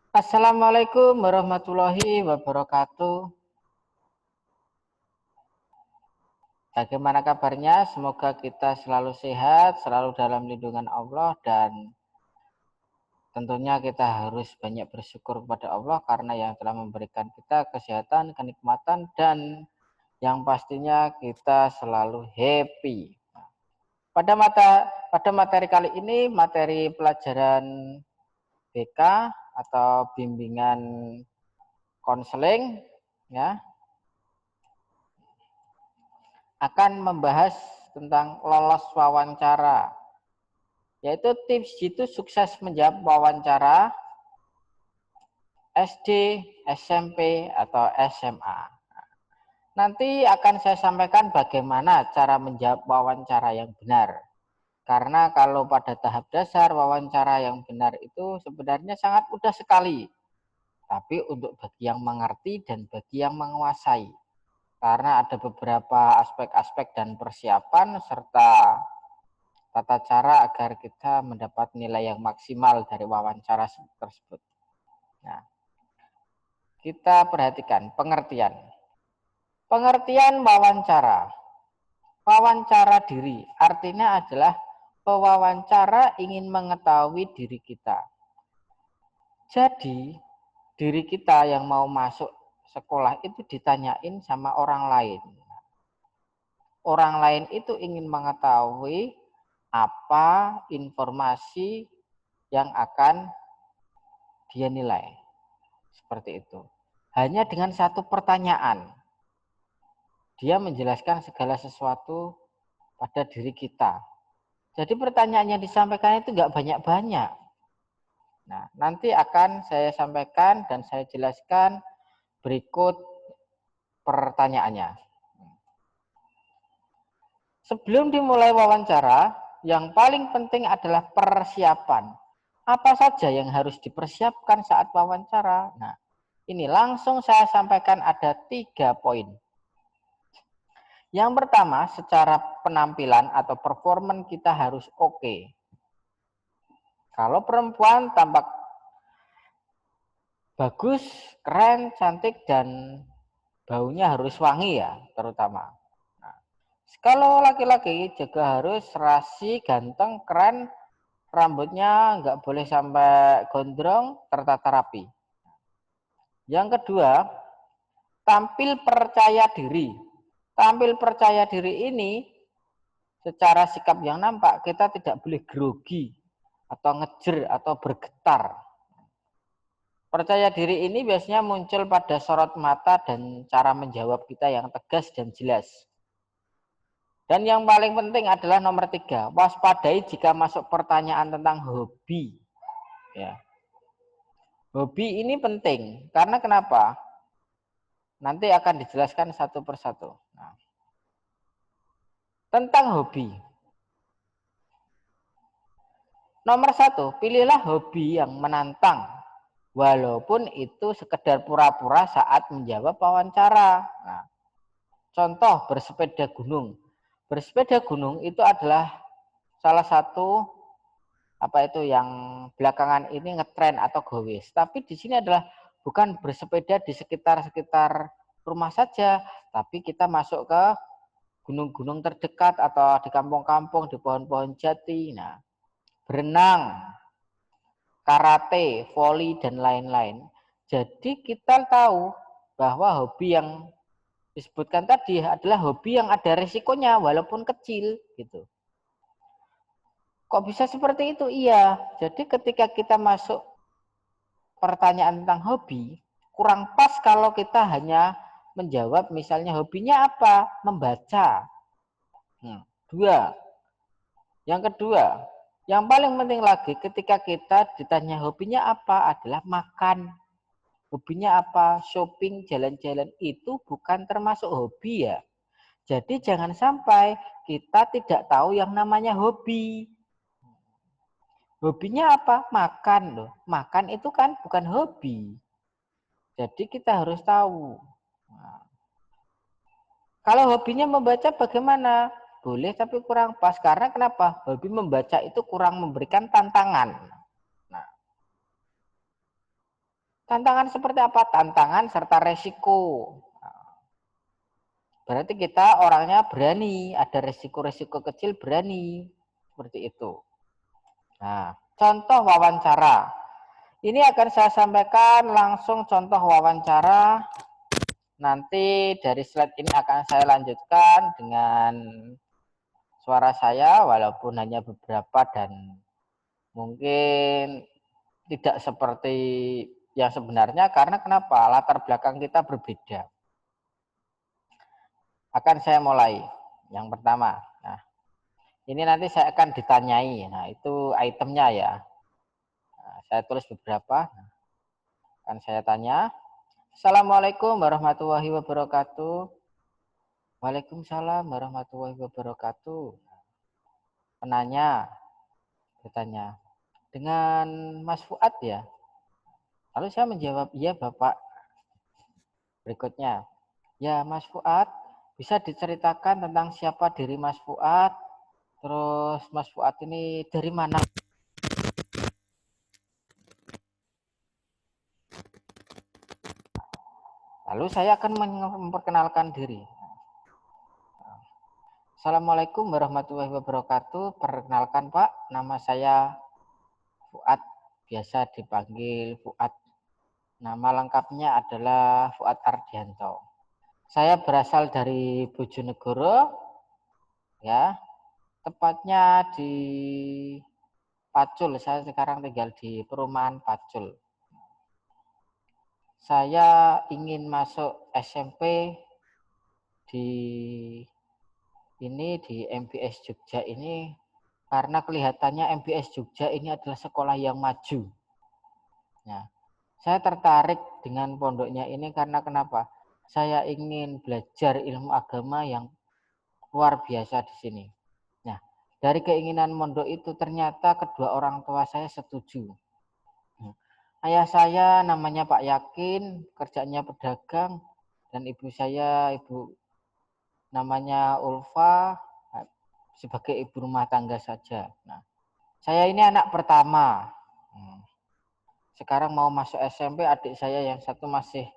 Assalamualaikum warahmatullahi wabarakatuh. Bagaimana kabarnya? Semoga kita selalu sehat, selalu dalam lindungan Allah, dan tentunya kita harus banyak bersyukur kepada Allah karena yang telah memberikan kita kesehatan, kenikmatan, dan yang pastinya kita selalu happy. Pada materi kali ini, materi pelajaran BK atau bimbingan konseling, ya, akan membahas tentang lolos wawancara, yaitu tips jitu sukses menjawab wawancara SD, SMP, atau SMA. Nanti akan saya sampaikan bagaimana cara menjawab wawancara yang benar. Karena kalau pada tahap dasar wawancara yang benar itu sebenarnya sangat mudah sekali. Tapi untuk bagi yang mengerti dan bagi yang menguasai. Karena ada beberapa aspek-aspek dan persiapan serta tata cara agar kita mendapat nilai yang maksimal dari wawancara tersebut. Nah, kita perhatikan pengertian. Pengertian wawancara. Wawancara diri artinya adalah pewawancara ingin mengetahui diri kita. Jadi, diri kita yang mau masuk sekolah itu ditanyain sama orang lain. Orang lain itu ingin mengetahui apa informasi yang akan dia nilai. Seperti itu. Hanya dengan satu pertanyaan, dia menjelaskan segala sesuatu pada diri kita. Jadi pertanyaan yang disampaikan itu nggak banyak-banyak. Nah, nanti akan saya sampaikan dan saya jelaskan berikut pertanyaannya. Sebelum dimulai wawancara, yang paling penting adalah persiapan. Apa saja yang harus dipersiapkan saat wawancara? Nah, ini langsung saya sampaikan ada 3 poin. Yang pertama, secara penampilan atau performan kita harus oke. Kalau perempuan tampak bagus, keren, cantik, dan baunya harus wangi ya, terutama. Nah, kalau laki-laki juga harus rasi, ganteng, keren, rambutnya nggak boleh sampai gondrong, tertata rapi. Yang kedua, tampil percaya diri. Tampil percaya diri ini secara sikap yang nampak kita tidak boleh grogi atau ngejer atau bergetar. Percaya diri ini biasanya muncul pada sorot mata dan cara menjawab kita yang tegas dan jelas. Dan yang paling penting adalah nomor 3, waspadai jika masuk pertanyaan tentang hobi. Ya. Hobi ini penting, karena kenapa? Nanti akan dijelaskan satu persatu. Nah, tentang hobi. Nomor 1, pilihlah hobi yang menantang. Walaupun itu sekedar pura-pura saat menjawab wawancara. Nah, contoh bersepeda gunung. Bersepeda gunung itu adalah salah satu yang belakangan ini ngetren atau gowes. Tapi di sini adalah bukan bersepeda di sekitar rumah saja, tapi kita masuk ke gunung-gunung terdekat atau di kampung-kampung, di pohon-pohon jati. Nah, berenang, karate, voli, dan lain-lain. Jadi kita tahu bahwa hobi yang disebutkan tadi adalah hobi yang ada risikonya walaupun kecil gitu. Kok bisa seperti itu? Iya. Jadi ketika kita masuk pertanyaan tentang hobi, kurang pas kalau kita hanya menjawab misalnya hobinya apa? Membaca. 2. Yang kedua, yang paling penting lagi ketika kita ditanya hobinya apa adalah makan. Hobinya apa? Shopping, jalan-jalan itu bukan termasuk hobi ya. Jadi jangan sampai kita tidak tahu yang namanya hobi. Hobinya apa? Makan loh. Makan itu kan bukan hobi. Jadi kita harus tahu. Nah, kalau hobinya membaca bagaimana? Boleh tapi kurang pas. Karena kenapa? Hobi membaca itu kurang memberikan tantangan. Nah, Tantangan seperti apa? Tantangan serta resiko. Berarti kita orangnya berani, ada resiko-resiko kecil berani. Seperti itu. Nah, contoh wawancara. Ini akan saya sampaikan langsung contoh wawancara. Nanti dari slide ini akan saya lanjutkan dengan suara saya, walaupun hanya beberapa dan mungkin tidak seperti yang sebenarnya. Karena kenapa? Latar belakang kita berbeda. Akan saya mulai. Yang pertama. Nah, ini nanti saya akan ditanyai. Nah, itu itemnya ya. Nah, saya tulis beberapa. Akan saya tanya. Assalamualaikum warahmatullahi wabarakatuh. Waalaikumsalam warahmatullahi wabarakatuh. Penanya bertanya, dengan Mas Fuad ya? Lalu saya menjawab, iya Bapak. Berikutnya, ya Mas Fuad, bisa diceritakan tentang siapa diri Mas Fuad? Terus Mas Fuad ini dari mana? Lalu saya akan memperkenalkan diri. Assalamualaikum warahmatullahi wabarakatuh. Perkenalkan Pak, nama saya Fuad. Biasa dipanggil Fuad. Nama lengkapnya adalah Fuad Ardianto. Saya berasal dari Bojonegoro, ya, tepatnya di Pacul. Saya sekarang tinggal di perumahan Pacul. Saya ingin masuk SMP di MBS Jogja ini karena kelihatannya MBS Jogja ini adalah sekolah yang maju. Nah, saya tertarik dengan pondoknya ini karena kenapa? Saya ingin belajar ilmu agama yang luar biasa di sini. Nah, dari keinginan mondok itu ternyata kedua orang tua saya setuju. Ayah saya namanya Pak Yakin, kerjanya pedagang, dan ibu saya, ibu namanya Ulfa, sebagai ibu rumah tangga saja. Nah, saya ini anak pertama. Sekarang mau masuk SMP, adik saya yang satu masih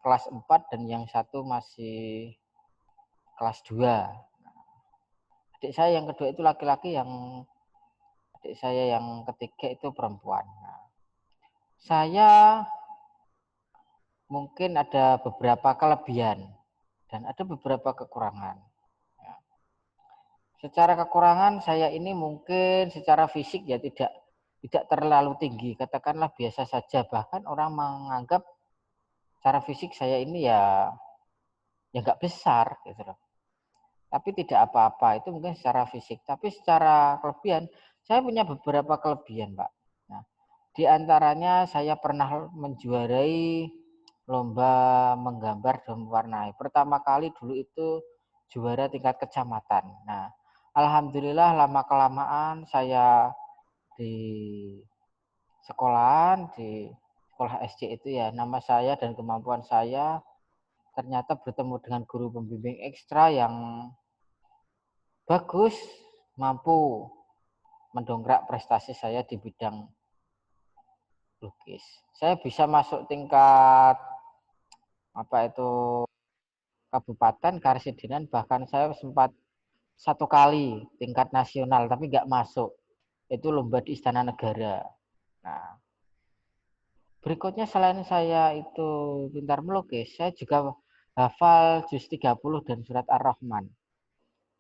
kelas 4 dan yang satu masih kelas 2. Adik saya yang kedua itu laki-laki, adik saya yang ketiga itu perempuan. Nah, saya mungkin ada beberapa kelebihan dan ada beberapa kekurangan. Secara kekurangan saya ini mungkin secara fisik ya tidak terlalu tinggi, katakanlah biasa saja. Bahkan orang menganggap secara fisik saya ini ya nggak besar gitu loh. Tapi tidak apa-apa, itu mungkin secara fisik. Tapi secara kelebihan, saya punya beberapa kelebihan, Pak. Nah, di antaranya saya pernah menjuarai lomba menggambar dan mewarnai. Pertama kali dulu itu juara tingkat kecamatan. Nah, alhamdulillah lama-kelamaan saya di sekolahan, di sekolah SD itu ya, nama saya dan kemampuan saya ternyata bertemu dengan guru pembimbing ekstra yang bagus, mampu mendongkrak prestasi saya di bidang lukis. Saya bisa masuk tingkat kabupaten, karesidenan, bahkan saya sempat satu kali tingkat nasional tapi nggak masuk. Itu lomba di Istana Negara. Nah, berikutnya selain saya itu pintar melukis, saya juga hafal juz 30 dan surat Ar-Rahman.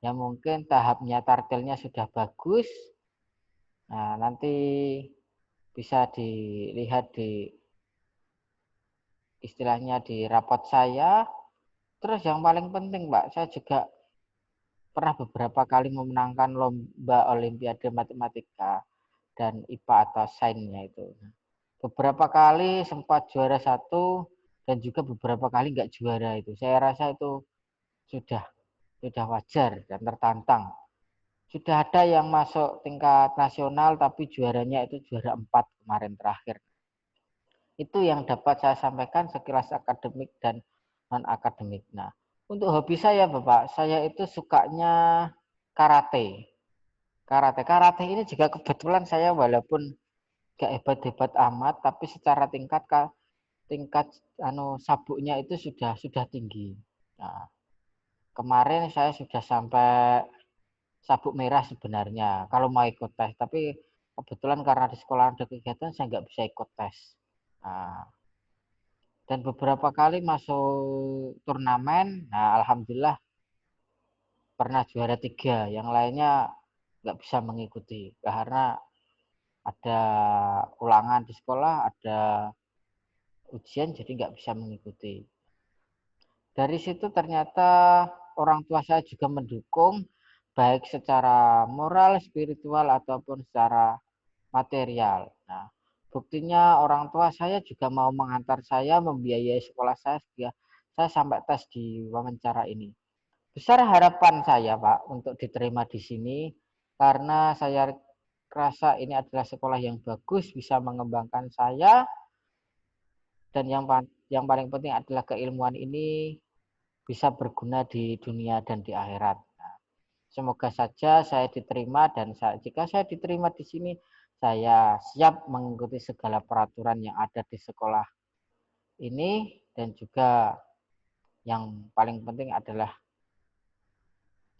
Ya mungkin tahapnya tartilnya sudah bagus. Nah, nanti bisa dilihat di istilahnya di rapot saya. Terus yang paling penting, Pak, saya juga pernah beberapa kali memenangkan lomba Olimpiade Matematika dan IPA atau sainsnya itu. Beberapa kali sempat juara 1 dan juga beberapa kali nggak juara itu. Saya rasa itu sudah wajar dan tertantang. Sudah ada yang masuk tingkat nasional tapi juaranya itu juara 4 kemarin terakhir. Itu yang dapat saya sampaikan sekilas akademik dan non-akademik. Nah, untuk hobi saya, Bapak, saya itu sukanya karate. Karate ini juga kebetulan saya walaupun gak hebat-hebat amat, tapi secara tingkat tingkat sabuknya itu sudah tinggi. Nah, kemarin saya sudah sampai sabuk merah sebenarnya kalau mau ikut tes, tapi kebetulan karena di sekolah ada kegiatan saya nggak bisa ikut tes. Nah, dan beberapa kali masuk turnamen, nah alhamdulillah pernah juara 3, yang lainnya nggak bisa mengikuti karena ada ulangan di sekolah, ada ujian, jadi nggak bisa mengikuti. Dari situ ternyata orang tua saya juga mendukung, baik secara moral, spiritual, ataupun secara material. Nah, buktinya orang tua saya juga mau mengantar saya, membiayai sekolah saya sehingga saya sampai tes di wawancara ini. Besar harapan saya, Pak, untuk diterima di sini karena saya rasa ini adalah sekolah yang bagus, bisa mengembangkan saya, dan yang paling penting adalah keilmuan ini bisa berguna di dunia dan di akhirat. Nah, semoga saja saya diterima, dan jika saya diterima di sini, saya siap mengikuti segala peraturan yang ada di sekolah ini, dan juga yang paling penting adalah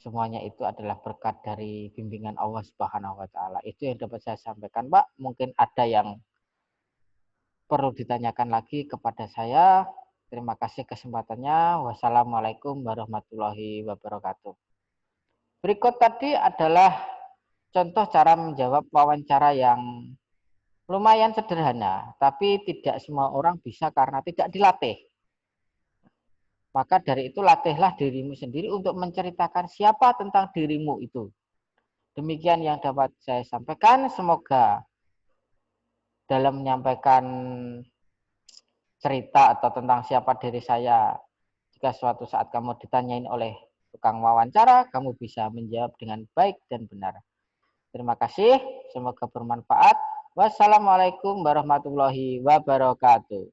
semuanya itu adalah berkat dari bimbingan Allah Subhanahu wa taala. Itu yang dapat saya sampaikan, Pak. Mungkin ada yang perlu ditanyakan lagi kepada saya. Terima kasih kesempatannya. Wassalamualaikum warahmatullahi wabarakatuh. Berikut tadi adalah contoh cara menjawab wawancara yang lumayan sederhana, tapi tidak semua orang bisa karena tidak dilatih. Maka dari itu latihlah dirimu sendiri untuk menceritakan siapa tentang dirimu itu. Demikian yang dapat saya sampaikan. Semoga dalam menyampaikan cerita atau tentang siapa diri saya, jika suatu saat kamu ditanyain oleh tukang wawancara, kamu bisa menjawab dengan baik dan benar. Terima kasih, semoga bermanfaat. Wassalamualaikum warahmatullahi wabarakatuh.